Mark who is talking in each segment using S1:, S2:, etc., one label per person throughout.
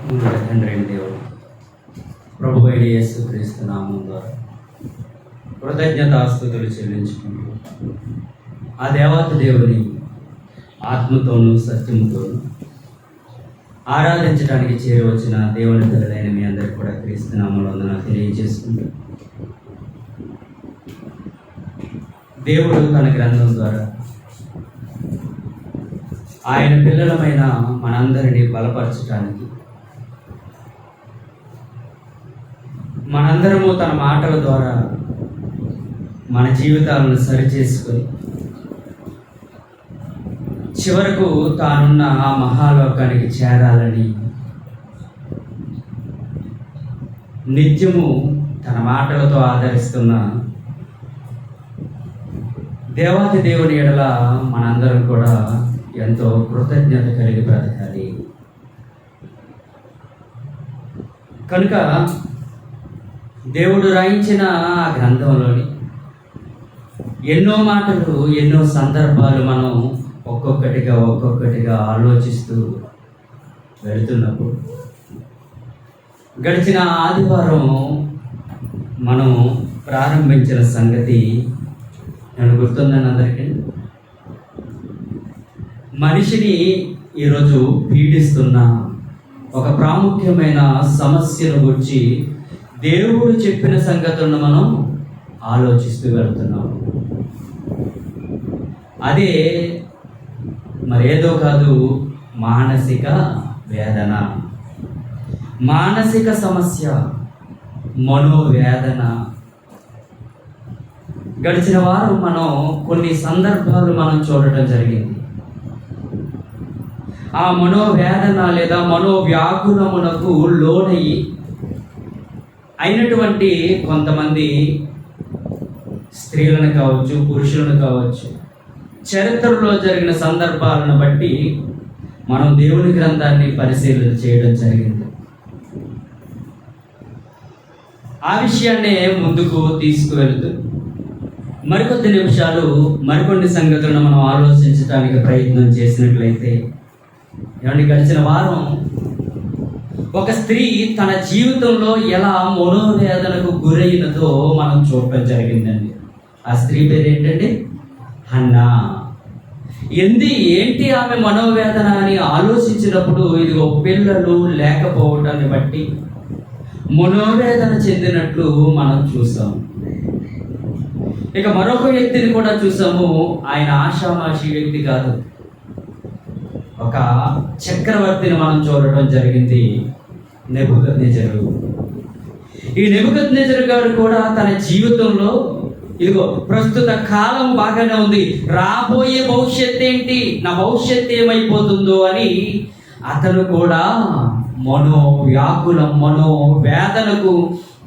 S1: తండ్రి అయిన దేవుడు ప్రభు అయిన యేసుక్రీస్తు నామం ద్వారా కృతజ్ఞతాస్తుతులు చెల్లించుకుంటూ ఆ దేవాతి దేవుని ఆత్మతోనూ సత్యముతోనూ ఆరాధించడానికి చేరవచ్చిన దేవుని పిల్లలైన మీ అందరికీ కూడా క్రీస్తు నామములో వందనాలు తెలియజేసుకుంటూ దేవుడు తన గ్రంథం ద్వారా ఆయన పిల్లలమైన మనందరినీ బలపరచడానికి మనందరము తన మాటల ద్వారా మన జీవితాలను సరిచేసుకొని చివరకు తానున్న ఆ మహాలోకానికి చేరాలని నిత్యము తన మాటలతో ఆదరిస్తున్న దేవాది దేవుని ఎడల మనందరం కూడా ఎంతో కృతజ్ఞత కలిగి బ్రతకాలి. కనుక దేవుడు రాయించిన ఆ గ్రంథంలోని ఎన్నో మాటలు, ఎన్నో సందర్భాలు మనం ఒక్కొక్కటిగా ఆలోచిస్తూ వెళుతున్నప్పుడు గడిచిన ఆదివారం మనం ప్రారంభించిన సంగతి నేను గుర్తుందని అందరికీ, మనిషిని ఈరోజు పీడిస్తున్న ఒక ప్రాముఖ్యమైన సమస్యను గురించి దేవుడు చెప్పిన సంగతులను మనం ఆలోచిస్తూ వెళ్తున్నాం. అదే మరేదో కాదు, మానసిక వేదన, మానసిక సమస్య, మనోవేదన. గడిచిన వారం మనం కొన్ని సందర్భాలు మనం చూడటం జరిగింది. ఆ మనోవేదన లేదా మనోవ్యాకులమునకు లోనయ్యి అయినటువంటి కొంతమంది స్త్రీలను కావచ్చు, పురుషులను కావచ్చు, చరిత్రలో జరిగిన సందర్భాలను బట్టి మనం దేవుని గ్రంథాన్ని పరిశీలన చేయడం జరిగింది. ఆ విషయాన్నే ముందుకు తీసుకువెళుతూ మరికొద్ది నిమిషాలు మరికొన్ని సంగతులను మనం ఆలోచించడానికి ప్రయత్నం చేసినట్లయితే, ఏమంటే గడిచిన వారం ఒక స్త్రీ తన జీవితంలో ఎలా మనోవేదనకు గురైనదో మనం చూడటం జరిగిందండి. ఆ స్త్రీ పేరు ఏంటండి? హన్నా. ఏంటి ఆమె మనోవేదన అని ఆలోచించినప్పుడు, ఇదిగో పిల్లలు లేకపోవటాన్ని బట్టి మనోవేదన చెందినట్లు మనం చూసాం. ఇక మరొక వ్యక్తిని కూడా చూసాము. ఆయన ఆషామాషి వ్యక్తి కాదు, ఒక చక్రవర్తిని మనం చూడటం జరిగింది, నెబుకద్నెజరు. ఈ నెబుకద్నెజరు గారు కూడా తన జీవితంలో ఇదిగో ప్రస్తుత కాలం బాగానే ఉంది, రాబోయే భవిష్యత్ ఏంటి, నా భవిష్యత్ ఏమైపోతుందో అని అతను కూడా మనోవ్యాకులం, మనోవేదనకు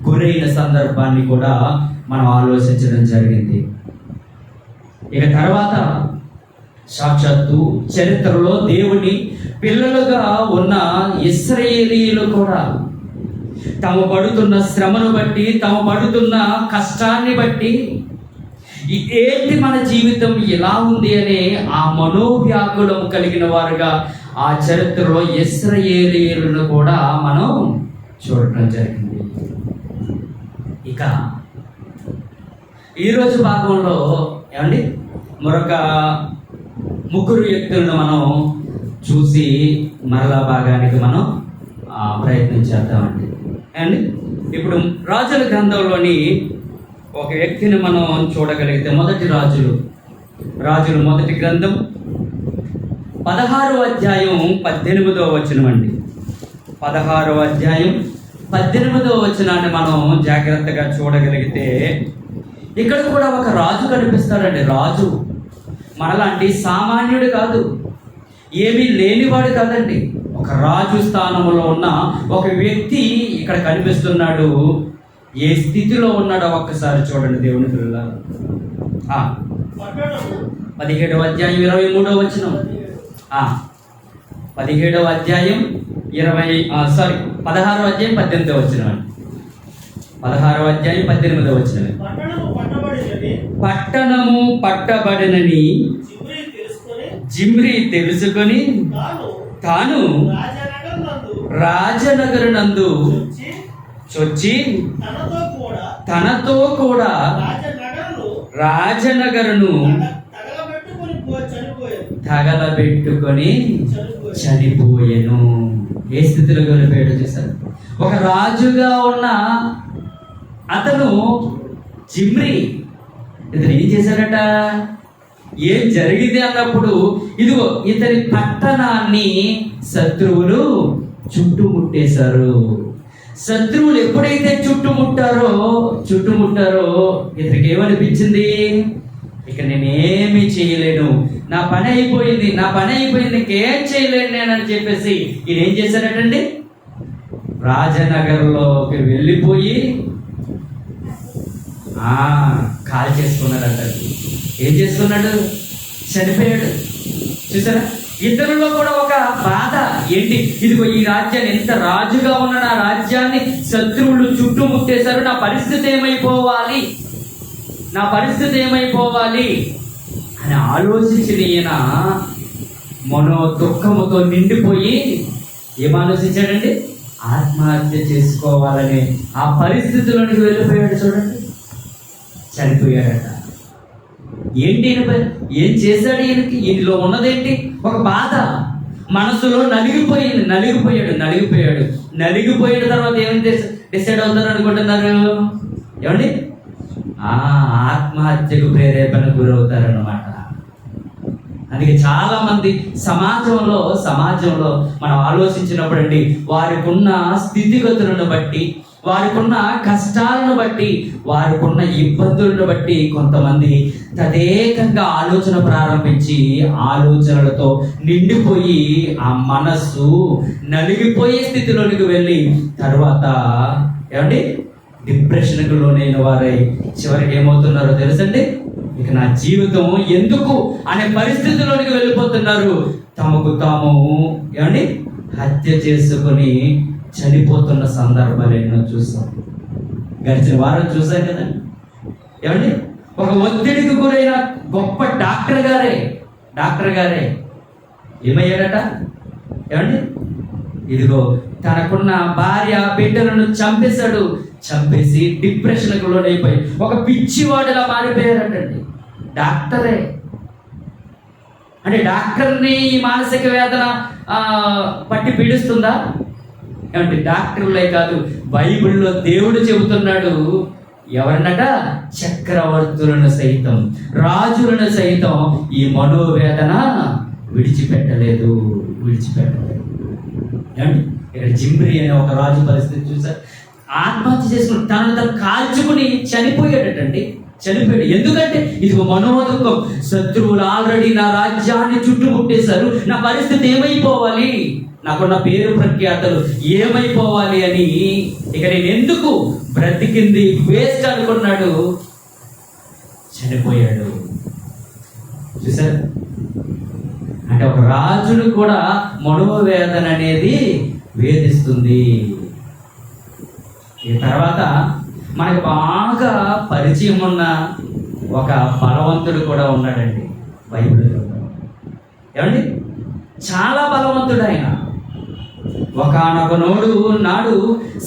S1: గురైన సందర్భాన్ని కూడా మనం ఆలోచించడం జరిగింది. ఇక తర్వాత సాక్షాత్తు చరిత్రలో దేవుని పిల్లలుగా ఉన్న ఇశ్రాయేలీయులు కూడా తమ పడుతున్న శ్రమను బట్టి, తమ పడుతున్న కష్టాన్ని బట్టి, ఏంటి మన జీవితం ఎలా ఉంది అనే ఆ మనోవ్యాకులం కలిగిన వారుగా ఆ చరిత్రలో ఇశ్రాయేలీయులను కూడా మనం చూడటం జరిగింది. ఇక ఈరోజు భాగంలో ఏమండి మరొక ముగ్గురు వ్యక్తులను మనం చూసి మరలా భాగానికి మనం ప్రయత్నం చేద్దామండి. అండి ఇప్పుడు రాజుల గ్రంథంలోని ఒక వ్యక్తిని మనం చూడగలిగితే, మొదటి రాజులు మొదటి గ్రంథం 16వ అధ్యాయం 18వ వచనం అండి. 16వ అధ్యాయం 18వ వచనాన్ని మనం జాగ్రత్తగా చూడగలిగితే ఇక్కడ కూడా ఒక రాజు కనిపిస్తాడండి. రాజు మనలాంటి సామాన్యుడు కాదు, ఏమీ లేనివాడు కాదండి. ఒక రాజు స్థానంలో ఉన్న ఒక వ్యక్తి ఇక్కడ కనిపిస్తున్నాడు. ఏ స్థితిలో ఉన్నాడో ఒక్కసారి చూడండి దేవుని పిల్లలు. 17వ అధ్యాయం 23వ వచనం. 17వ అధ్యాయం 16వ అధ్యాయం 18వ వచనం అండి. 16వ అధ్యాయం 18వ వచనం. పట్టణము పట్టబడినని జిమ్రీ తెలుసుకొని తాను రాజనగరునందు చొచ్చి తనతో కూడా రాజనగరును తగలబెట్టుకొని చనిపోయెను. ఏ స్థితిలో వెళ్ళిపోయాడు చూసారు. ఒక రాజుగా ఉన్న అతను జిమ్రీ ఇతను ఏం చేశాడట, ఏం జరిగింది అన్నప్పుడు ఇదిగో ఇతని పట్టణాన్ని శత్రువులు చుట్టుముట్టేశారు. శత్రువులు ఎప్పుడైతే చుట్టుముట్టారో ఇతనికి ఏమనిపించింది, ఇక నేనేమి చేయలేను, నా పని అయిపోయింది ఇంకేం చేయలేను నేనని చెప్పేసి ఈయన ఏం చేశాడటండి, రాజనగర్లోకి వెళ్ళిపోయి కాల్ చేసుకున్నాడట. ఏం చేసుకున్నాడు, చనిపోయాడు. చూసారా, ఇతరులో కూడా ఒక బాధ ఏంటి, ఇదిగో ఈ రాజ్యాన్ని, ఎంత రాజుగా ఉన్న నా రాజ్యాన్ని శత్రువులు చుట్టుముట్టేశారు, నా పరిస్థితి ఏమైపోవాలి అని ఆలోచించిన ఈయన దుఃఖముతో నిండిపోయి ఏం ఆలోచించాడండి, ఆత్మహత్య చేసుకోవాలని ఆ పరిస్థితిలోనికి వెళ్ళిపోయాడు. చూడండి, చనిపోయాడట. ఏంటి ఏం చేశాడు ఈయనకి, ఈయనలో ఉన్నదేంటి, ఒక బాధ మనసులో నలిగిపోయిన తర్వాత ఏమని డిసైడ్ అవుతారు అనుకుంటున్నారు, ఏమండి, ఆత్మహత్యకు ప్రేరేపణకు గురవుతారన్నమాట. అందుకే చాలా మంది సమాజంలో మనం ఆలోచించినప్పుడు అండి, వారికి ఉన్న స్థితిగతులను బట్టి, వారికి ఉన్న కష్టాలను బట్టి, వారికి ఉన్న ఇబ్బందులను బట్టి కొంతమంది తదేకంగా ఆలోచన ప్రారంభించి ఆలోచనలతో నిండిపోయి ఆ మనస్సు నలిగిపోయే స్థితిలోనికి వెళ్ళి తర్వాత ఏమండి డిప్రెషన్కు లోనైన వారై చివరికి ఏమవుతున్నారో తెలుసండి, ఇక నా జీవితం ఎందుకు అనే పరిస్థితిలోనికి వెళ్ళిపోతున్నారు. తమకు తాము ఏమండి హత్య చేసుకొని చనిపోతున్న సందర్భాలు ఎన్నో చూస్తాం. గడిచిన వారం చూసాం కదండి. ఏమండి, ఒక ఒత్తిడికి గురైన గొప్ప డాక్టర్ గారే ఏమయ్యాడట, ఏమండి, ఇదిగో తనకున్న భార్య బిడ్డలను చంపేసి డిప్రెషన్కు లోనైపోయి ఒక పిచ్చివాడిలా మారిపోయారటండి. డాక్టరే అంటే డాక్టర్ని ఈ మానసిక వేదన పట్టి పీడిస్తుందా? ఏమంటే డాక్టర్లే కాదు, బైబిల్లో దేవుడు చెబుతున్నాడు, ఎవరినట, చక్రవర్తులను సైతం, రాజులను సైతం ఈ మనోవేదన విడిచిపెట్టలేదు. ఏమండి, ఇక్కడ జిమ్రీ అనే ఒక రాజు పరిస్థితి చూసారు. ఆత్మహత్య చేసుకుని తను కాల్చుకుని చనిపోయాడటండి. ఎందుకంటే ఇది మనోదుఖం, శత్రువులు ఆల్రెడీ నా రాజ్యాన్ని చుట్టుముట్టేశారు, నా పరిస్థితి ఏమైపోవాలి, నాకున్న పేరు ప్రఖ్యాతలు ఏమైపోవాలి అని ఇక నేను ఎందుకు బ్రతికింది వేస్ట్ అనుకున్నాడు, చనిపోయాడు. చూసారు, అంటే ఒక రాజును కూడా మనోవేదన అనేది వేధిస్తుంది. ఈ తర్వాత మనకు బాగా పరిచయం ఉన్న ఒక బలవంతుడు కూడా ఉన్నాడండి బైబిల్లో. ఏమండి, చాలా బలవంతుడు ఆయన. ఒకానొక నాడు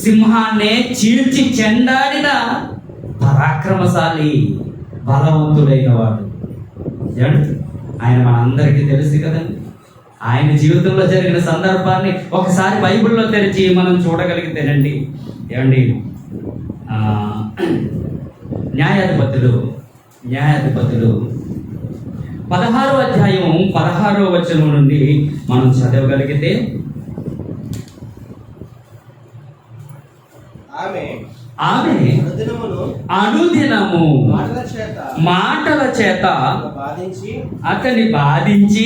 S1: సింహాన్నే చీల్చి చెండాడిన పరాక్రమశాలి, బలవంతుడైన వాడు. ఏమండి, ఆయన మనందరికీ తెలుసు కదండి. ఆయన జీవితంలో జరిగిన సందర్భాన్ని ఒకసారి బైబిల్లో తెరిచి మనం చూడగలిగితేనండి. ఏమండి, న్యాయాధిపతులు 16వ అధ్యాయం 16వ వచనం నుండి మనం చదవగలిగితే, ఆమె అనుదినము మాటల చేత అతన్ని బాధించి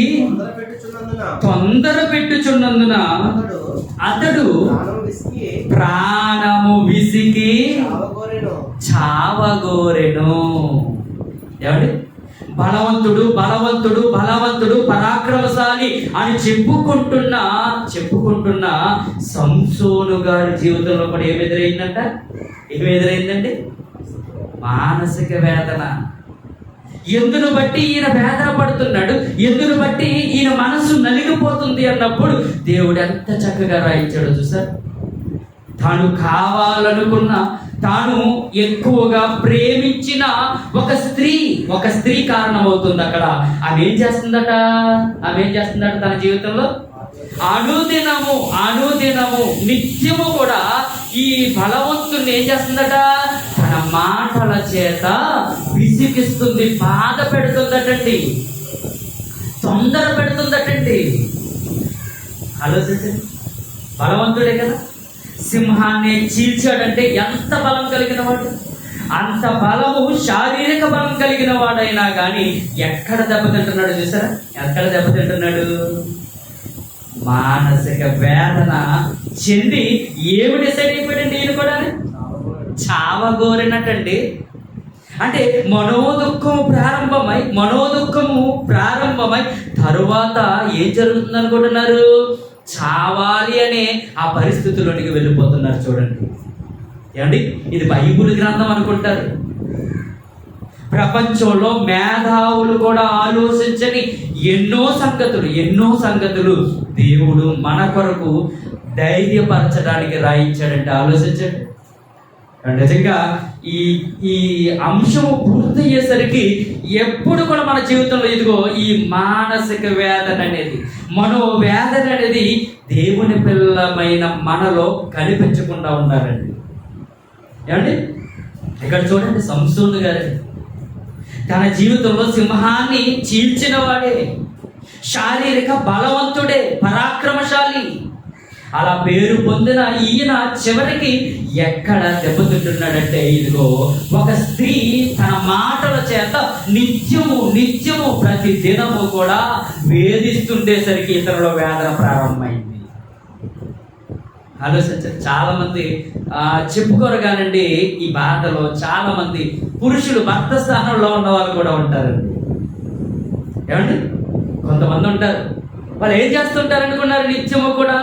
S1: తొందర పెట్టుచున్నందున అతడు ప్రాణము విసికి చావగోరెను. ఏమండి, బలవంతుడు పరాక్రమశాలి అని చెప్పుకుంటున్న సంసోను గారి జీవితంలో కూడా ఏమెదురైందండి, మానసిక వేదన. ఎందును బట్టి ఈయన వేదన పడుతున్నాడు, ఎందును బట్టి ఈయన మనసు నలిగిపోతుంది అన్నప్పుడు దేవుడు ఎంత చక్కగా రాయించాడో చూసారు. తాను కావాలనుకున్న, తాను ఎక్కువగా ప్రేమించిన ఒక స్త్రీ కారణమవుతుంది అక్కడ. ఆమె ఏం చేస్తుందట తన జీవితంలో అనుదినము నిత్యము కూడా ఈ బలవంతుని ఏం చేస్తుందట, తన మాటల చేత విసిగిస్తుంది, బాధ పెడుతుందటండి, తొందర పెడుతుందటండి. ఆలోచించండి, బలవంతుడే కదా, సింహాన్ని చీల్చాడంటే ఎంత బలం కలిగిన వాడు, అంత బలము, శారీరక బలం కలిగిన వాడైనా కానీ ఎక్కడ దెబ్బతింటున్నాడు చూసారా? ఎక్కడ దెబ్బతింటున్నాడు? మానసిక వేదన చెంది ఏమి డిసైడ్ అయిపోయాడండి ఈయన కూడా? చావగోరినట్టండి. అంటే మనోదుఖము ప్రారంభమై తరువాత ఏం జరుగుతుంది అనుకుంటున్నారు? చావాలి అనే ఆ పరిస్థితుల్లోనికి వెళ్ళిపోతున్నారు. చూడండి ఏమండి, ఇది బైబిల్ గ్రంథం అనుకుంటారు. ప్రపంచంలో మేధావులు కూడా ఆలోచించని ఎన్నో సంగతులు దేవుడు మన కొరకు ధైర్యపరచడానికి రాయించాడంటే ఆలోచించండి. నిజంగా ఈ అంశము పూర్తయ్యేసరికి ఎప్పుడు కూడా మన జీవితంలో ఇదిగో ఈ మానసిక వేదన అనేది, మనోవేదన అనేది దేవుని పిల్లమైన మనలో కనిపించకుండా ఉండాలండి. ఏమండి, ఇక్కడ చూడండి, సంసోను గారు తన జీవితంలో సింహాన్ని చీల్చిన వాడే, శారీరక బలవంతుడే, పరాక్రమశాలి, అలా పేరు పొందిన ఈయన చివరికి ఎక్కడ దెబ్బతింటున్నాడంటే ఇదిగో ఒక స్త్రీ తన మాటల చేత నిత్యము ప్రతి దినము కూడా వేధిస్తుండేసరికి ఇతరుల వేదన ప్రారంభమైంది. ఆలోచించారు. చాలా మంది చెప్పుకోరు కానండి, ఈ బాధలో చాలా మంది పురుషులు భర్త స్థానంలో ఉన్న వాళ్ళు కూడా ఉంటారండి. ఏమండి, కొంతమంది ఉంటారు, వాళ్ళు ఏం చేస్తుంటారు అనుకున్నారు? నిత్యము కూడా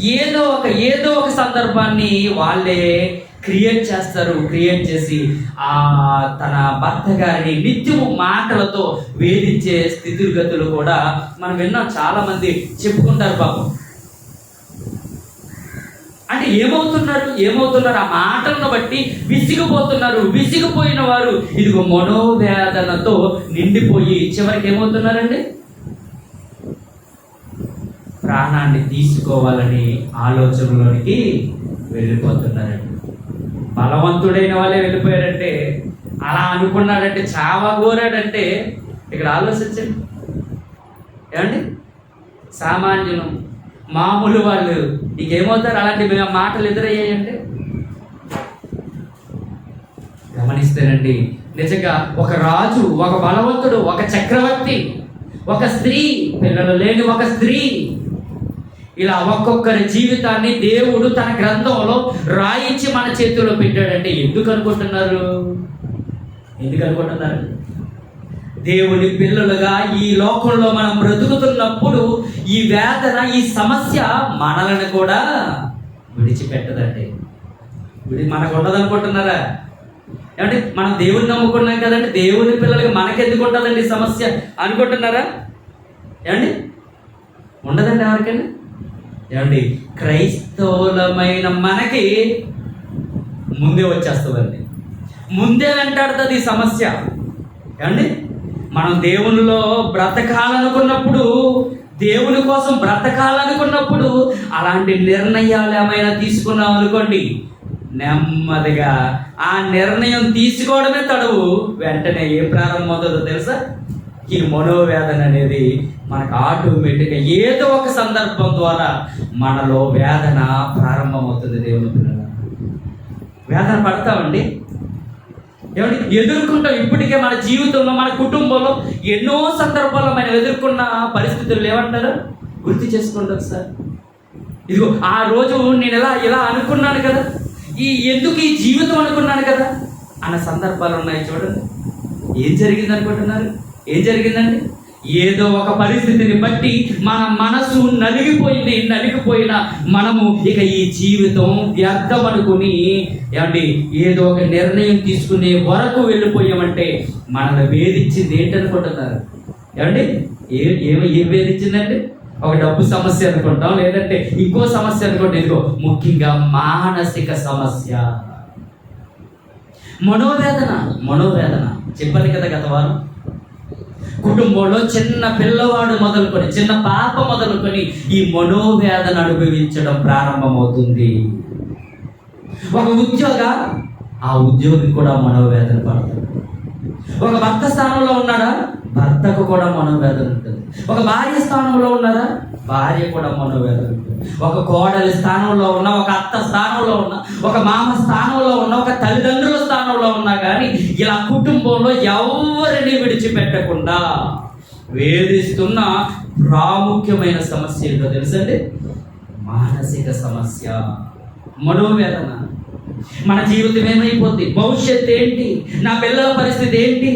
S1: ఏదో ఒక సందర్భాన్ని వాళ్ళే క్రియేట్ చేసి తన భర్త గారిని నిత్యము మాటలతో వేధించే స్థితిగతులు కూడా మనం విన్నాం. చాలా మంది చెప్పుకుంటారు పాపం. అంటే ఏమవుతున్నారు? ఆ మాటలను బట్టి విసిగిపోయిన వారు ఇదిగో మనోవేదనతో నిండిపోయి చివరికి ఏమవుతున్నారండి? ప్రాణాన్ని తీసుకోవాలని ఆలోచనలోనికి వెళ్ళిపోతున్నారండి. బలవంతుడైన వాళ్ళే వెళ్ళిపోయారంటే, అలా అనుకున్నాడంటే, చావగోరాడంటే, ఇక్కడ ఆలోచించండి. ఏమండి, సామాన్యులు, మామూలు వాళ్ళు నీకేమవుతారు? అలాంటి మాటలు ఎదురయ్యాయంటే గమనిస్తేనండి, నిజంగా ఒక రాజు, ఒక బలవంతుడు, ఒక చక్రవర్తి, ఒక స్త్రీ, పిల్లలు లేని ఒక స్త్రీ, ఇలా ఒక్కొక్కరి జీవితాన్ని దేవుడు తన గ్రంథంలో రాయించి మన చేతిలో పెట్టాడంటే ఎందుకు అనుకుంటున్నారు? దేవుని పిల్లలుగా ఈ లోకంలో మనం బ్రతుకుతున్నప్పుడు ఈ వేదన, ఈ సమస్య మనల్ని కూడా విడిచిపెట్టదండి. మనకు ఉండదనుకుంటున్నారా? ఏమంటే మనం దేవుని నమ్ముకున్నాం కదండి, దేవుని పిల్లలకి మనకెందుకు ఉంటుందండి ఈ సమస్య అనుకుంటున్నారా? ఏమండి, ఉండదండి ఎవరికైనా. ఏమండి, క్రైస్తవులమైన మనకి ముందే వచ్చేస్తుందండి, ముందే వెంటాడుతుంది ఈ సమస్య. ఏమండి, మనం దేవునిలో బ్రతకాలనుకున్నప్పుడు, దేవుని కోసం బ్రతకాలనుకున్నప్పుడు అలాంటి నిర్ణయాలు ఏమైనా తీసుకున్నాం అనుకోండి, నెమ్మదిగా ఆ నిర్ణయం తీసుకోవడమే తడవు, వెంటనే ఏ ప్రారంభమవుతుందో తెలుసా? ఈ మనోవేదన అనేది మనకు ఆటోమేటిక్గా ఏదో ఒక సందర్భం ద్వారా మనలో వేదన ప్రారంభమవుతుంది. దేవుని పిల్లల వేదన పడతామండి. ఏమంటే ఎదుర్కొంటాం. ఇప్పటికే మన జీవితంలో, మన కుటుంబంలో ఎన్నో సందర్భాల్లో మనం ఎదుర్కొన్న పరిస్థితులు ఏమంటారు? గుర్తు చేసుకోండి ఒకసారి. ఇదిగో ఆ రోజు నేను ఇలా అనుకున్నాను కదా, ఎందుకు ఈ జీవితం అనుకున్నాను కదా అన్న సందర్భాలు ఉన్నాయి. చూడండి, ఏం జరిగింది అనుకుంటున్నారు? ఏం జరిగిందండి? ఏదో ఒక పరిస్థితిని బట్టి మన మనసు నలిగిపోయిన మనము ఇక ఈ జీవితం వ్యర్థం అనుకుని ఏమండి ఏదో ఒక నిర్ణయం తీసుకునే వరకు వెళ్ళిపోయామంటే మనల్ని వేధించింది ఏంటనుకుంటున్నారు? ఏమండి ఏం వేధించిందండి? ఒక డబ్బు సమస్య అనుకుంటాం, లేదంటే ఇంకో సమస్య అనుకుంటాం. ఇదిగో ముఖ్యంగా మానసిక సమస్య, మనోవేదన చెప్పాలి కదా గత వారం. కుటుంబంలో చిన్న పిల్లవాడు మొదలుకొని, చిన్న పాప మొదలుకొని ఈ మనోవేదన అనుభవించడం ప్రారంభమవుతుంది. ఒక ఆ ఉద్యోగి కూడా మనోవేదన పడతాడు. ఒక భర్త స్థానంలో ఉన్నాడా, భర్తకు కూడా మనోవేదన ఉంటుంది. ఒక భార్య స్థానంలో ఉన్నారా, భార్య కూడా మనోవేదన ఉంటుంది. ఒక కోడలి స్థానంలో ఉన్న, ఒక అత్త స్థానంలో ఉన్న, ఒక మామ స్థానంలో ఉన్న, ఒక తల్లిదండ్రుల స్థానంలో ఉన్నా కానీ ఇలా కుటుంబంలో ఎవరిని విడిచిపెట్టకుండా వేధిస్తున్న ప్రాముఖ్యమైన సమస్య ఏంటో తెలుసండి? మానసిక సమస్య, మనోవేదన. మన జీవితం ఏమైపోద్ది, భవిష్యత్తు ఏంటి, నా పిల్లల పరిస్థితి ఏంటి,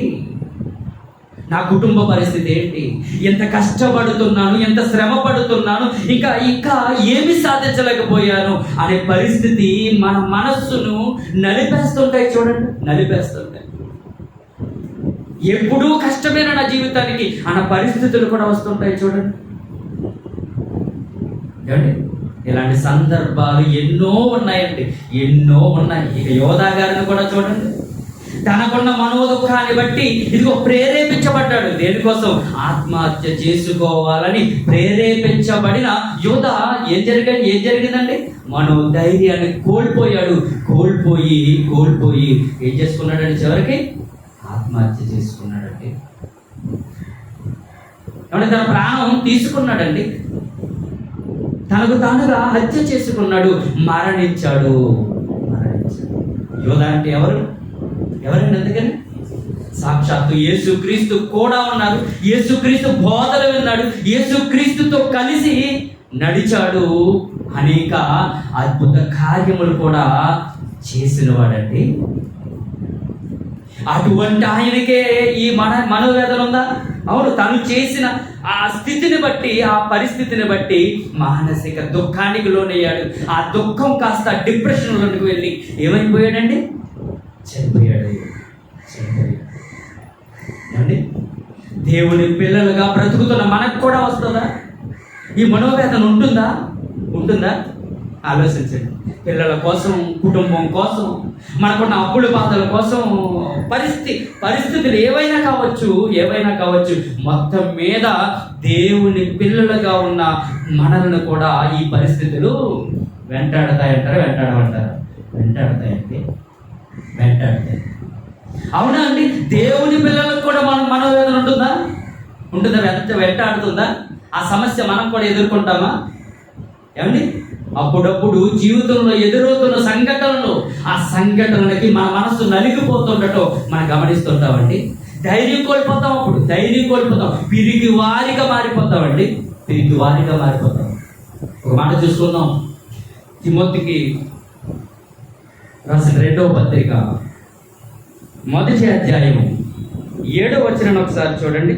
S1: నా కుటుంబ పరిస్థితి ఏంటి, ఎంత కష్టపడుతున్నాను, ఎంత శ్రమ పడుతున్నాను, ఇంకా ఏమి సాధించలేకపోయాను అనే పరిస్థితి మన మనస్సును నలిపేస్తుంటాయి. చూడండి, నలిపేస్తుంటాయి. ఎప్పుడూ కష్టమైన నా జీవితానికి అన్న పరిస్థితులు కూడా వస్తుంటాయి. చూడండి, ఏమండి ఇలాంటి సందర్భాలు ఎన్నో ఉన్నాయండి, ఎన్నో ఉన్నాయి. ఇక యోధా గారిని కూడా చూడండి, తనకున్న మనోదుఖాన్ని బట్టి ఇదిగో ప్రేరేపించబడ్డాడు. దేనికోసం? ఆత్మహత్య చేసుకోవాలని ప్రేరేపించబడిన యోధా ఏం జరిగిందండి? మనోధైర్యాన్ని కోల్పోయి ఏం చేసుకున్నాడండి? చివరికి ఆత్మహత్య చేసుకున్నాడండి. కాబట్టి తన ప్రాణం తీసుకున్నాడండి, తనకు తానుగా హత్య చేసుకున్నాడు, మరణించాడు. యోధా అంటే ఎవరండి? అందుకని సాక్షాత్తు యేసుక్రీస్తు కూడా ఉన్నారు. యేసుక్రీస్తు బోధలు విన్నాడు, యేసుక్రీస్తుతో కలిసి నడిచాడు, అనేక అద్భుత కార్యములు కూడా చేసిన వాడండి. అటువంటి ఆయనకే ఈ మనోవేదన ఉందా? అవును, తను చేసిన ఆ స్థితిని బట్టి, ఆ పరిస్థితిని బట్టి మానసిక దుఃఖానికి లోనయ్యాడు. ఆ దుఃఖం కాస్త డిప్రెషన్లోకి వెళ్ళి ఏమైపోయాడండి? చనిపోయాడు. ఏమండి, దేవుని పిల్లలుగా బ్రతుకుతున్న మనకు కూడా వస్తుందా ఈ మనోవేదన? ఉంటుందా? ఆలోచించండి. పిల్లల కోసం, కుటుంబం కోసం, మనకున్న అప్పుల బాధల కోసం, పరిస్థితులు ఏవైనా కావచ్చు, మొత్తం మీద దేవుని పిల్లలుగా ఉన్న మనల్ని కూడా ఈ పరిస్థితులు వెంటాడతాయండి. అవునా అండి? దేవుని పిల్లలకు కూడా మనోవేదన ఉంటుందా? వెంటాడుతుందా? ఆ సమస్య మనం కూడా ఎదుర్కొంటామా? ఏమండి, అప్పుడప్పుడు జీవితంలో ఎదురవుతున్న ఆ సంఘటనలకి మన మనసు నలిగిపోతుండటం మనం గమనిస్తుంటామండి. ధైర్యం కోల్పోతాం, పిరికి వారిగా మారిపోతామండి. ఒక మాట చూసుకుందాం, తిమోతికి రాసిన 2వ పత్రిక 1వ అధ్యాయం 7వ వచనం ఒకసారి చూడండి.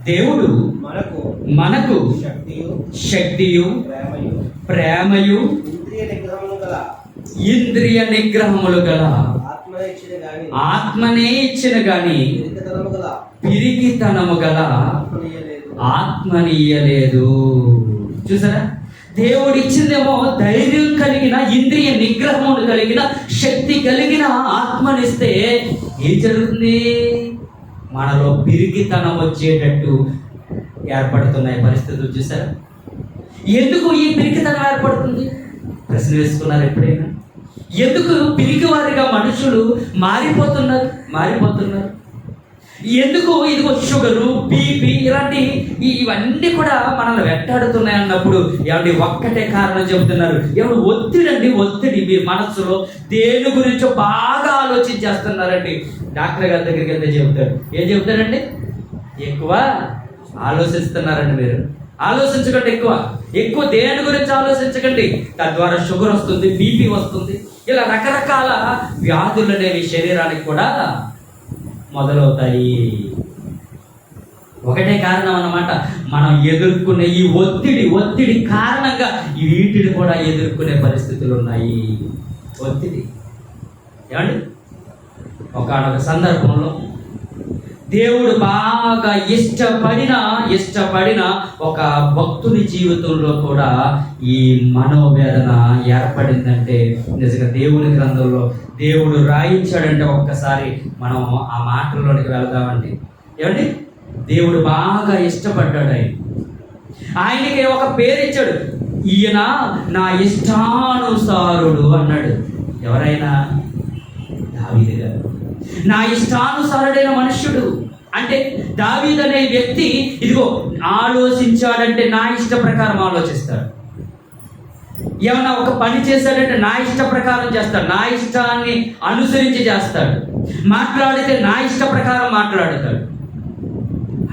S1: దేవుడు మనకు శక్తియు ప్రేమయు ఇంద్రియ నిగ్రహములు గల ఆత్మనే ఇచ్చిన గాని పిరికితనము గల ఆత్మనియ్యలేదు. చూసారా, దేవుడు ఇచ్చిందేమో ధైర్యం కలిగిన, ఇంద్రియ నిగ్రహమును కలిగిన, శక్తి కలిగిన ఆత్మనిస్తే ఏం జరుగుతుంది? మనలో పిరికితనం వచ్చేటట్టు ఏర్పడుతున్నాయి పరిస్థితులు. చూసారా, ఎందుకు ఈ పిరికితనం ఏర్పడుతుంది? ప్రశ్న వేసుకున్నారు ఎప్పుడైనా? ఎందుకు పిరికివారిగా మనుషులు మారిపోతున్నారు? ఎందుకు? ఇదిగో షుగరు, బీపీ ఇలాంటి ఇవన్నీ కూడా మనల్ని వెంటాడుతున్నాయి అన్నప్పుడు ఏమండి ఒక్కటే కారణం చెబుతున్నారు. ఒత్తిడి మీ మనస్సులో దేని గురించో బాగా ఆలోచించేస్తున్నారండి. డాక్టర్ గారి దగ్గరికి వెళ్తే ఏం చెబుతాడండి? ఎక్కువ ఆలోచిస్తున్నారండి మీరు. ఆలోచించకండి, ఎక్కువ దేని గురించి ఆలోచించకండి. తద్వారా షుగర్ వస్తుంది, బీపీ వస్తుంది, ఇలా రకరకాల వ్యాధులు అనేవి శరీరానికి కూడా మొదలవుతాయి. ఒకటే కారణం అన్నమాట, మనం ఎదుర్కొనే ఈ ఒత్తిడి కారణంగా వీటిని కూడా ఎదుర్కొనే పరిస్థితులు ఉన్నాయి. ఒత్తిడి ఏమండి, ఒకనొక సందర్భంలో దేవుడు బాగా ఇష్టపడిన ఒక భక్తుని జీవితంలో కూడా ఈ మనోవేదన ఏర్పడిందంటే నిజంగా దేవుని గ్రంథంలో దేవుడు రాయించాడంటే ఒక్కసారి మనం ఆ మాటల్లోనికి వెళ్దామండి. ఏమండి, దేవుడు బాగా ఇష్టపడ్డాడు. ఆయనకి ఒక పేరు ఇచ్చాడు, ఈయన నా ఇష్టానుసారుడు అన్నాడు. ఎవరైనా? దావీదు గారు. నా ఇష్టానుసారుడైన మనుష్యుడు అంటే దావీదు అనే వ్యక్తి ఇదిగో ఆలోచించాడంటే నా ఇష్ట ప్రకారం ఆలోచిస్తాడు. ఏమన్నా ఒక పని చేశాడంటే నా ఇష్ట ప్రకారం చేస్తాడు, నా ఇష్టాన్ని అనుసరించి చేస్తాడు. మాట్లాడితే నా ఇష్ట ప్రకారం మాట్లాడతాడు.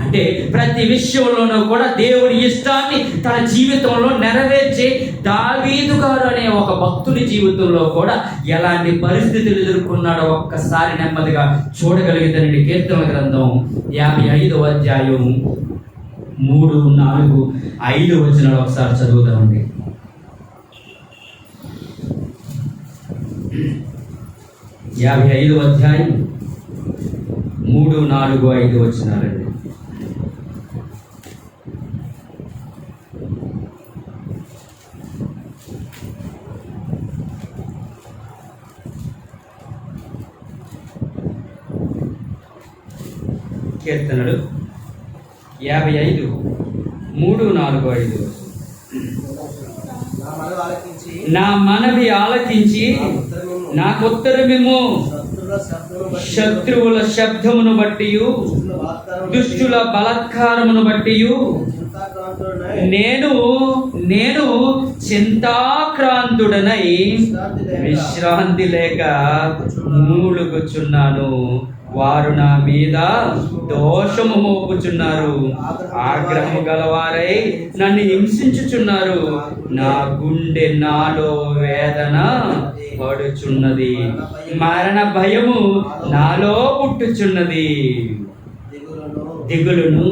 S1: అంటే ప్రతి విషయంలోనూ కూడా దేవుడి ఇష్టాన్ని తన జీవితంలో నెరవేర్చే దావీదు గారు అనే ఒక భక్తుడి జీవితంలో కూడా ఎలాంటి పరిస్థితులు ఎదుర్కొన్నాడో ఒక్కసారి నెమ్మదిగా చూడగలిగితేనండి. కీర్తనల గ్రంథం 55వ అధ్యాయం 3, 4, 5 వచనాలు ఒకసారి చదువుతామండి. 55వ అధ్యాయం 3, 4, 5 వచనాలండి. కీర్తనలు 55, 3, 4, 5. నా మనవి ఆలకించి నాకు ఉత్తరమిమ్ము. శత్రువుల శబ్దమును బట్టి, దుష్టుల బలాత్కారమును బట్టి నేను చింతాక్రాంతుడనై విశ్రాంతి లేక మూలుగుచున్నాను. వారు నా మీద దోషము మోపుచున్నారు, ఆగ్రహము గలవారై నన్ను హింసించుచున్నారు. నా గుండె నాలో వేదన పడుచున్నది, మరణ భయము నాలో పుట్టుచున్నది. దిగులును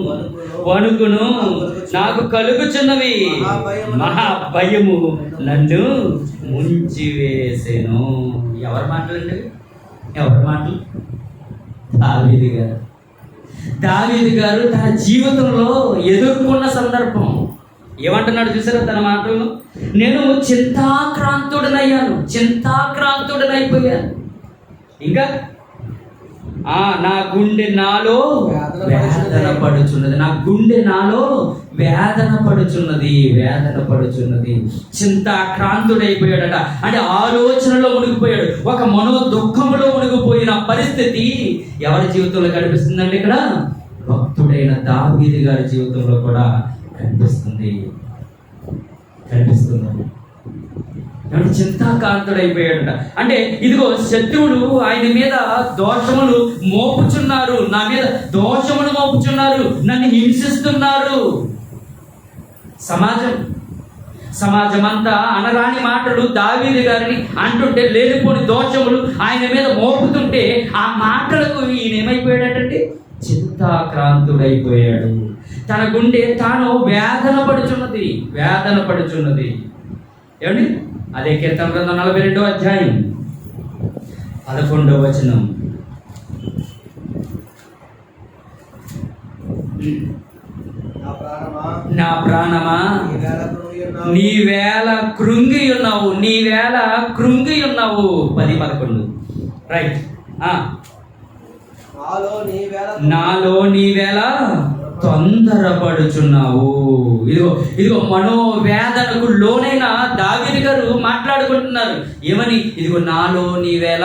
S1: వణుకును నాకు కలుగుచున్నవి, మహా భయము నన్ను ముంచివేసెను. ఎవరి మాటలండి? ఎవరి మాటలు? దావీదు గారు తన జీవితంలో ఎదుర్కొన్న సందర్భం ఏమంటున్నాడు చూసారా తన మాటలను? నేను చింతాక్రాంతుడనైపోయాను. ఇంకా నా గుండె నాలో వేదన పడుచున్నది, నా గుండె నాలో వేదన పడుచున్నది. చింతాక్రాంతుడైపోయాడట. అంటే ఆలోచనలో మునిగిపోయాడు, ఒక మనోదుఖంలో మునిగిపోయిన పరిస్థితి ఎవరి జీవితంలో కనిపిస్తుందండి? ఇక్కడ భక్తుడైన దావీదు గారి జీవితంలో కూడా కనిపిస్తుంది. చింతాకాంతుడైపోయాడట. అంటే ఇదిగో శత్రువులు ఆయన మీద దోషములు మోపుచున్నారు, నా మీద దోషములు మోపుచున్నారు, నన్ను హింసిస్తున్నారు. సమాజం అంతా అనరాని మాటలు దావీదు గారిని అంటుంటే, లేనిపోని దోషములు ఆయన మీద మోపుతుంటే ఆ మాటలకు ఈయన ఏమైపోయాడంటే చింతాక్రాంతుడైపోయాడు. తన గుండె తాను వేదన పడుచున్నది. ఏమండి? అదే కీర్తన గ్రంథం 42వ అధ్యాయం 11వ వచనం. నా ప్రాణమా నీవేళ కృంగి ఉన్నావు, 10-11 రైట్. నాలో నీవేళ తొందరపడుచున్నావు. ఇదిగో మనోవేదనకు లోనైన దావీదు గారు మాట్లాడుకుంటున్నారు. ఏమని? ఇదిగో నాలో నీవేళ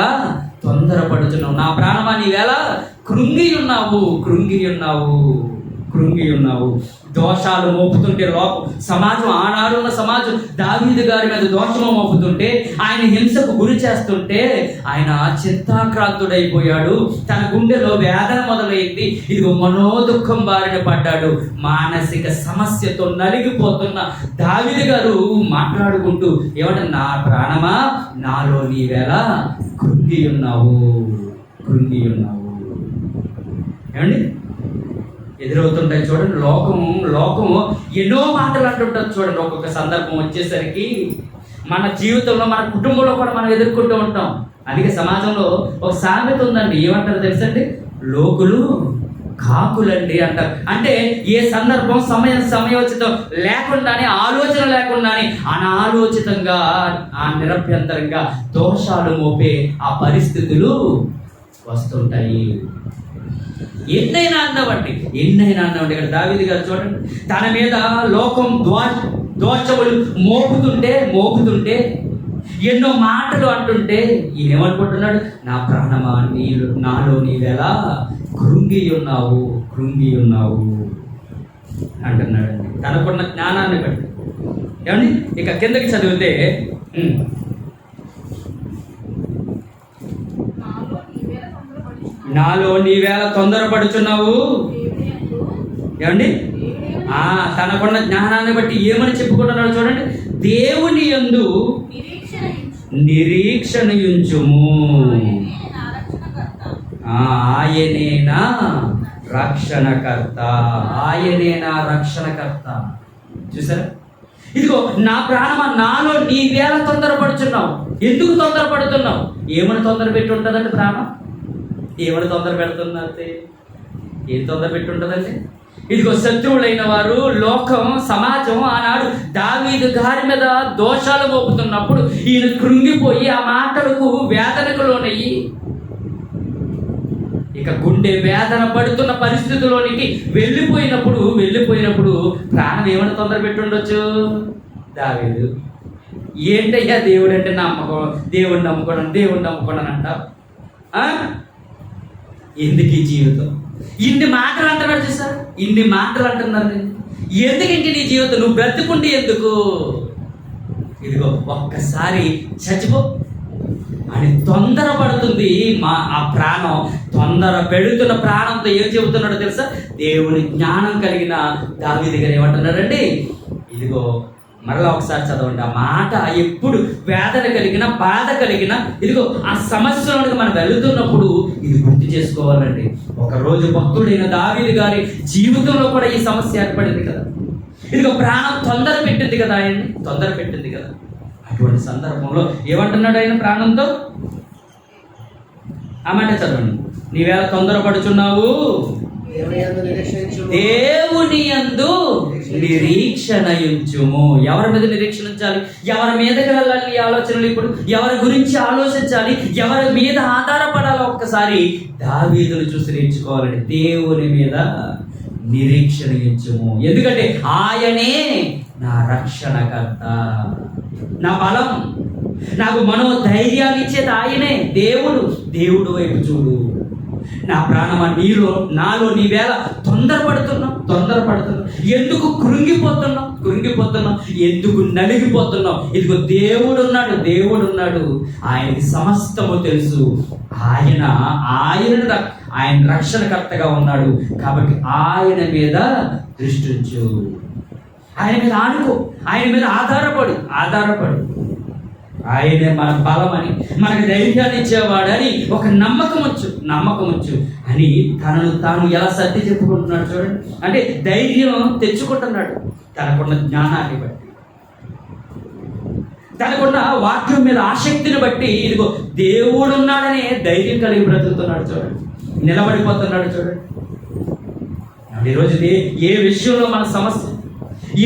S1: తొందరపడుచున్నావు, నా ప్రాణమా నీవేళ కృంగి ఉన్నావు. కృంగి ఉన్నావు. దోషాలు మోపుతుంటే సమాజం, ఆనాడున్న సమాజం దావీదు గారి మీద దోషము మోపుతుంటే, ఆయన హింసకు గురి చేస్తుంటే ఆయన చింతాక్రాంతుడైపోయాడు. తన గుండెలో వేదన మొదలైంది. ఇదిగో మనోదుఖం బారిన పడ్డాడు. మానసిక సమస్యతో నలిగిపోతున్న దావీదు గారు మాట్లాడుకుంటూ ఏమంటే, నా ప్రాణమా నాలో నీవేళ కృంగి ఉన్నావు, కృంగి ఉన్నావు. ఏమండి, ఎదురవుతుంటాయి చూడండి. లోకము ఎన్నో మాటలు అంటుంటుంది చూడండి. ఒక్కొక్క సందర్భం వచ్చేసరికి మన జీవితంలో, మన కుటుంబంలో కూడా మనం ఎదుర్కొంటూ ఉంటాం. అందుకే సమాజంలో ఒక సామెత ఉందండి. ఏమంటారు తెలుసండి? లోకులు కాకులండి అంటారు. అంటే ఏ సందర్భం, సమయోచితం లేకుండానే, ఆలోచన లేకుండానే అనాలోచితంగా, నిరభ్యంతరంగా దోషాలు మోపే ఆ పరిస్థితులు వస్తుంటాయి. ఎన్నైనా అందవండి. ఇక్కడ దావీదు గారు చూడండి, తన మీద లోకం దోషములు మోపుతుంటే ఎన్నో మాటలు అంటుంటే ఈయన ఏమనుకుంటున్నాడు? నా ప్రాణమా నాలో నీవేళ కృంగి ఉన్నావు అంటున్నాడండి. తనకున్న జ్ఞానాన్ని బట్టి. ఏమండి, ఇక కిందకి చదివితే, నాలో నీవేళ తొందరపడుచున్నావు. ఏమండి, తనకున్న జ్ఞానాన్ని బట్టి ఏమని చెప్పుకుంటున్నాడు చూడండి. దేవుని యందు నిరీక్షణయుంచుము, ఆయనేనా రక్షణకర్త. చూసారా? ఇదిగో నా ప్రాణమా నాలో నీవేళ తొందరపడుచున్నావు. ఎందుకు తొందరపడుతున్నావు? ఏమని తొందర పెట్టి ఉంటుందండి ప్రాణం? ఏమని తొందర పెడుతున్నారు? ఏం తొందర పెట్టి ఉంటుందండి? ఇదిగో శత్రువులైన వారు, లోకం, సమాజం ఆనాడు దావీదు గారి మీద దోషాలు మోపుతున్నప్పుడు ఈయన కృంగిపోయి ఆ మాటలకు వేదనకు లోనయ్యి, ఇక గుండె వేదన పడుతున్న పరిస్థితిలోనికి వెళ్ళిపోయినప్పుడు ప్రాణం ఏమని తొందర పెట్టి ఉండొచ్చు? దావీదు, ఏంటయ్యా దేవుడు అంటే నమ్మకం, దేవుడిని నమ్ముకోవడం అంటావు? ఎందుకు ఈ జీవితం? ఇన్ని మాటలు అంటున్నాడు చూసారు, ఇన్ని మాటలు అంటున్నారు. ఎందుకంటే నీ జీవితం నువ్వు బ్రతుకుంటే ఎందుకు? ఇదిగో ఒక్కసారి చచ్చిపో అని తొందరపడుతుంది ఆ ప్రాణం. తొందర పెడుతున్న ప్రాణంతో ఏం చెబుతున్నాడో తెలుసా? దేవుని జ్ఞానం కలిగిన దావీదు గారు ఏమంటున్నారండి? ఇదిగో మరలా ఒకసారి చదవండి ఆ మాట. ఎప్పుడు వేదన కలిగిన, బాధ కలిగిన, ఇదిగో ఆ సమస్యలోనికి మనం వెళుతున్నప్పుడు ఇది గుర్తు చేసుకోవాలండి. ఒకరోజు భక్తుడైన దావీదు గారి జీవితంలో కూడా ఈ సమస్య ఏర్పడింది కదా. ఇదిగో ప్రాణం తొందర పెట్టింది కదా, ఆయన్ని తొందర పెట్టింది కదా. అటువంటి సందర్భంలో ఏమంటున్నాడు ఆయన ప్రాణంతో? ఆ మాట చదవండి. నీవేళ తొందరపడుచున్నావు, దేవుని యందు నిరీక్షణయుంచుము. ఎవరి మీద నిరీక్షణ ఉంచాలి? ఎవరి మీదకి వెళ్ళాలి ఈ ఆలోచనలు? ఇప్పుడు ఎవరి గురించి ఆలోచించాలి? ఎవరి మీద ఆధారపడాలో ఒక్కసారి దావీదును చూసి నేర్చుకోవాలండి. దేవుని మీద నిరీక్షణయుంచుము. ఎందుకంటే ఆయనే నా రక్షణకర్త, నా బలం, నాకు మనోధైర్యాన్ని ఇచ్చేది ఆయనే. దేవుడు వైపు చూడు. నా ప్రాణమా నాలో నీవేళ తొందరపడుతున్నావు. ఎందుకు కృంగిపోతున్నావు? ఎందుకు నలిగిపోతున్నావు? ఇదిగో దేవుడు ఉన్నాడు. ఆయనకి సమస్తము తెలుసు. ఆయన రక్షణకర్తగా ఉన్నాడు. కాబట్టి ఆయన మీద దృష్టి ఉంచు. ఆయన మీద ఆనుకో. ఆయన మీద ఆధారపడు. ఆయనే మన బలమని, మనకు ధైర్యాన్ని ఇచ్చేవాడని ఒక నమ్మకం ఉంచు అని తనను తాను ఎలా సర్ది చెప్పుకుంటున్నాడు చూడండి. అంటే ధైర్యం తెచ్చుకుంటున్నాడు తనకున్న జ్ఞానాన్ని బట్టి, తనకున్న వాక్యం మీద ఆసక్తిని బట్టి. ఇదిగో దేవుడు ఉన్నాడనే ధైర్యం కలిగి బ్రతుకుతున్నాడు చూడండి, నిలబడిపోతున్నాడు చూడండి. ఈరోజు ఏ విషయంలో మన సమస్య,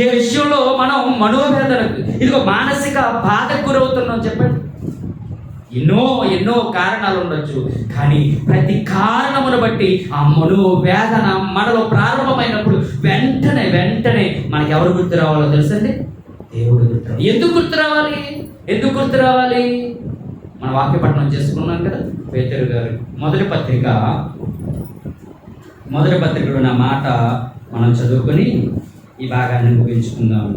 S1: ఏ విషయంలో మనం మనోవేదనకు, ఇదిగో మానసిక బాధకు గురవుతున్నాం చెప్పండి. ఎన్నో కారణాలు ఉండొచ్చు, కానీ ప్రతి కారణమును బట్టి ఆ మనోవేదన మనలో ప్రారంభమైనప్పుడు వెంటనే మనకి ఎవరు గుర్తు రావాలో తెలుసండి? దేవుడు గుర్తు రావాలి. ఎందుకు గుర్తు రావాలి? మన వాక్య పఠనం చేసుకున్నాం కదా. పేతురు గారు మొదటి పత్రిక మొదటి పత్రికలో నా మాట మనం చదువుకొని ఈ భాగాన్ని ముగించుకుందాం.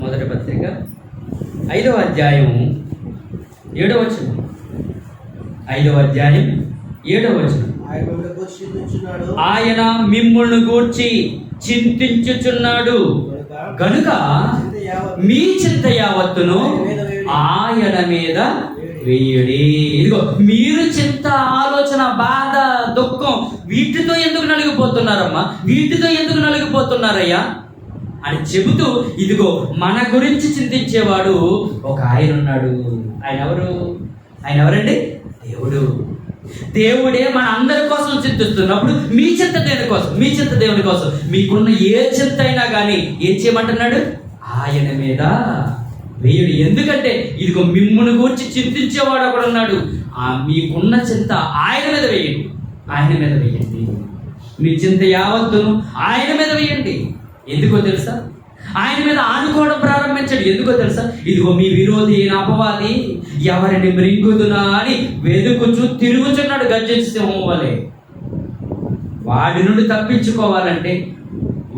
S1: మొదటి పత్రిక 5వ అధ్యాయం 7వ వచనం. 5వ అధ్యాయం 7వ వచనం. ఆయన మిమ్ములను గూర్చి చింతించుచున్నాడు గనుక మీ చింత యావత్తును ఆయన మీద వేయుడి. ఇదిగో మీరు చింత, ఆలోచన, బాధ, దుఃఖం వీటితో ఎందుకు నలిగిపోతున్నారమ్మా, వీటితో ఎందుకు నలిగిపోతున్నారయ్యా అని చెబుతూ, ఇదిగో మన గురించి చింతించేవాడు ఒక ఆయన ఉన్నాడు. ఆయన ఎవరు? ఆయన ఎవరండి? దేవుడు. దేవుడే మన అందరి కోసం చింతిస్తున్నప్పుడు మీ చింత దేని కోసం? మీ చింత దేవుని కోసం. మీకున్న ఏ చింత అయినా కానీ ఏం చేయమంటున్నాడు? ఆయన మీద వేయుడు. ఎందుకంటే ఇదిగో మిమ్మును గూర్చి చింతించేవాడు ఒకడు ఉన్నాడు. మీకున్న చింత ఆయన మీద వేయండి, ఆయన మీద వేయండి. మీ చింత యావత్తును ఆయన మీద వేయండి. ఎందుకో తెలుసా? ఆయన మీద ఆనుకోవడం ప్రారంభించండి. ఎందుకో తెలుసా? ఇదిగో మీ విరోధి అపవాది ఎవరిని మృంగుదునా అని వెదుకుచు తిరుగుచున్నాడు గర్జించే సింహం వలె. వాడి నుండి తప్పించుకోవాలంటే,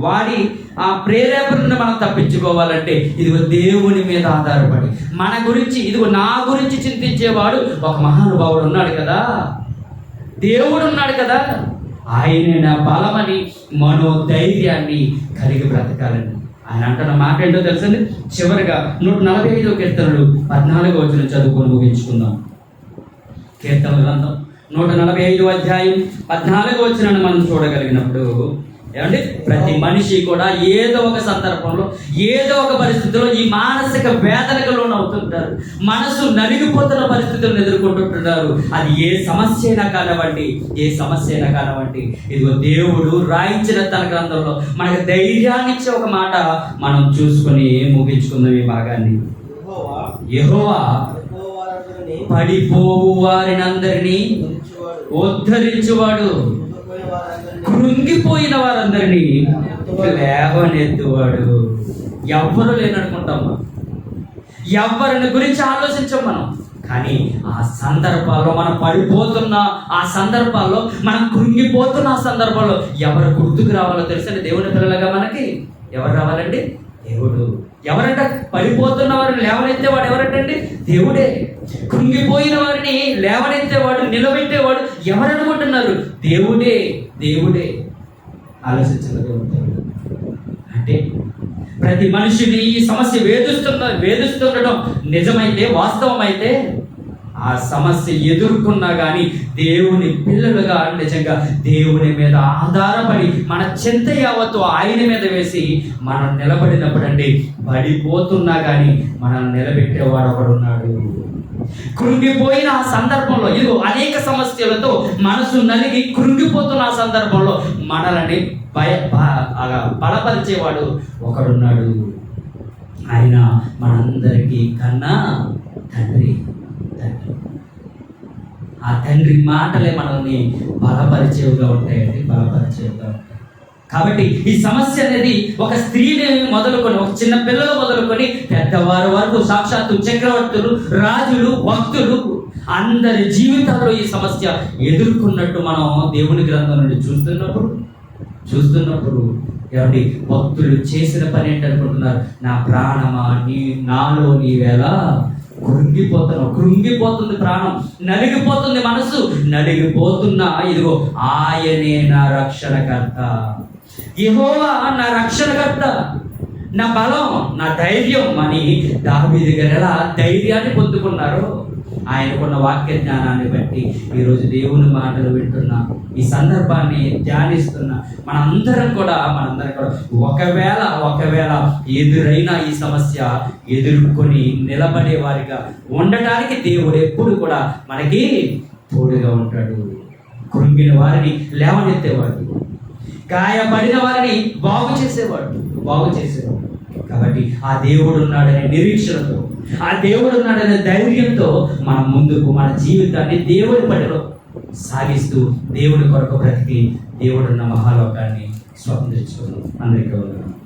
S1: వాడి ఆ ప్రేరేపణ నుండి మనం తప్పించుకోవాలంటే ఇదిగో దేవుని మీద ఆధారపడి మన గురించి, ఇదిగో నా గురించి చింతించేవాడు ఒక మహానుభావుడు ఉన్నాడు కదా, దేవుడు ఉన్నాడు కదా, ఆయనే నా బలమని మనోధైర్యాన్ని కలిగి బ్రతకాలని ఆయన అంటున్న మాట ఏంటో తెలుసండి. చివరిగా 145వ కీర్తనలు 14వ వచనం చదువుకొని ముగించుకుందాం. కీర్తన గ్రంథం 145వ అధ్యాయం 14వ వచనాన్ని మనం చూడగలిగినప్పుడు ఏమంటే ప్రతి మనిషి కూడా ఏదో ఒక సందర్భంలో, ఏదో ఒక పరిస్థితిలో ఈ మానసిక వేదనకు లోనవుతుంటారు. మనసు నలిగిపోతున్న పరిస్థితులను ఎదుర్కొంటుంటున్నారు. అది ఏ సమస్య అయినా కానివ్వండి, ఏ సమస్య అయినా కానివ్వండి, ఇదిగో దేవుడు రాయించిన తన గ్రంథంలో మనకు ధైర్యాన్ని ఇచ్చే ఒక మాట మనం చూసుకొని ముగించుకుందాం ఈ భాగాన్ని. యెహోవా పడిపోవు వారినందరినీ ఉద్ధరించువాడు, కృంగిపోయిన వారందరినీ లేవనెత్తువాడు. ఎవ్వరు లేననుకుంటామా? ఎవరిని గురించి ఆలోచించాం మనం. కానీ ఆ సందర్భాల్లో మనం పడిపోతున్న ఆ సందర్భాల్లో, మనం కృంగిపోతున్న ఆ సందర్భాల్లో ఎవరు గుర్తుకు రావాలో తెలుసండి? దేవుని పిల్లలుగా మనకి ఎవరు రావాలండి? దేవుడు. ఎవరంట? పడిపోతున్న వారిని లేవనెత్తేవాడు ఎవరంటండి? దేవుడే. కృంగిపోయిన వారిని లేవనెత్తేవాడు, నిలబెట్టేవాడు ఎవరనుకుంటున్నారు? దేవుడే. దేవుడే. ఆలోచించలేదు అంటే ప్రతి మనిషిని ఈ సమస్య వేధిస్తుండటం నిజమైతే, వాస్తవమైతే, ఆ సమస్య ఎదుర్కొన్నా కానీ దేవుని పిల్లలుగా నిజంగా దేవుని మీద ఆధారపడి మన చింత యావత్తు ఆయన మీద వేసి మనం నిలబడినప్పుడు అండి, పడిపోతున్నా కానీ మనల్ని నిలబెట్టేవాడు ఒకడున్నాడు. కృంగిపోయిన ఆ సందర్భంలో, ఇదిగో అనేక సమస్యలతో మనసు నలిగి కృంగిపోతున్న ఆ సందర్భంలో మనల్ని బలపరిచేవాడు ఒకడున్నాడు. ఆయన మనందరికీ కన్నా తండ్రి. ఆ తండ్రి మాటలే మనల్ని బలపరిచేవిగా ఉంటాయండి, బలపరిచేవిగా ఉంటాయి. కాబట్టి ఈ సమస్య అనేది ఒక స్త్రీని మొదలుకొని, ఒక చిన్న పిల్లలు మొదలుకొని పెద్దవారి వరకు, సాక్షాత్తు చక్రవర్తులు, రాజులు, భక్తులు అందరి జీవితాల్లో ఈ సమస్య ఎదుర్కొన్నట్టు మనం దేవుని గ్రంథం నుండి చూస్తున్నప్పుడు ఏమండి, భక్తులు చేసిన పని ఏంటనుకుంటున్నారు? నా ప్రాణమా, నాలో నీవేళ కృంగిపోతుంది ప్రాణం, నలిగిపోతుంది మనసు, నలిగిపోతున్నా ఇదిగో ఆయనే నా రక్షణకర్త. యెహోవా నా రక్షణకర్త, నా బలం, నా ధైర్యం అని దావీదు గారు ఎలా ధైర్యాన్ని పొందుకున్నారో, ఆయనకున్న వాక్య జ్ఞానాన్ని బట్టి ఈరోజు దేవుని మాటలు వింటున్నా, ఈ సందర్భాన్ని ధ్యానిస్తున్న మనందరం కూడా ఒకవేళ ఎదురైన ఈ సమస్య ఎదుర్కొని నిలబడే వారిగా ఉండటానికి దేవుడు ఎప్పుడు కూడా మనకి తోడుగా ఉంటాడు. కృంగిన వారిని లేవనెత్తేవాడు, గాయపడిన వారిని బాగు చేసేవాడు. కాబట్టి ఆ దేవుడు ఉన్నాడనే నిరీక్షణతో, ఆ దేవుడు ఉన్నాడనే ధైర్యంతో మనం ముందుకు మన జీవితాన్ని దేవుని పనిలో సాగిస్తూ దేవుడి కొరకు బ్రతికి దేవుడున్న మహాలోకాన్ని స్వతంత్రించుకున్నాం. అందరికీ వందనాలు.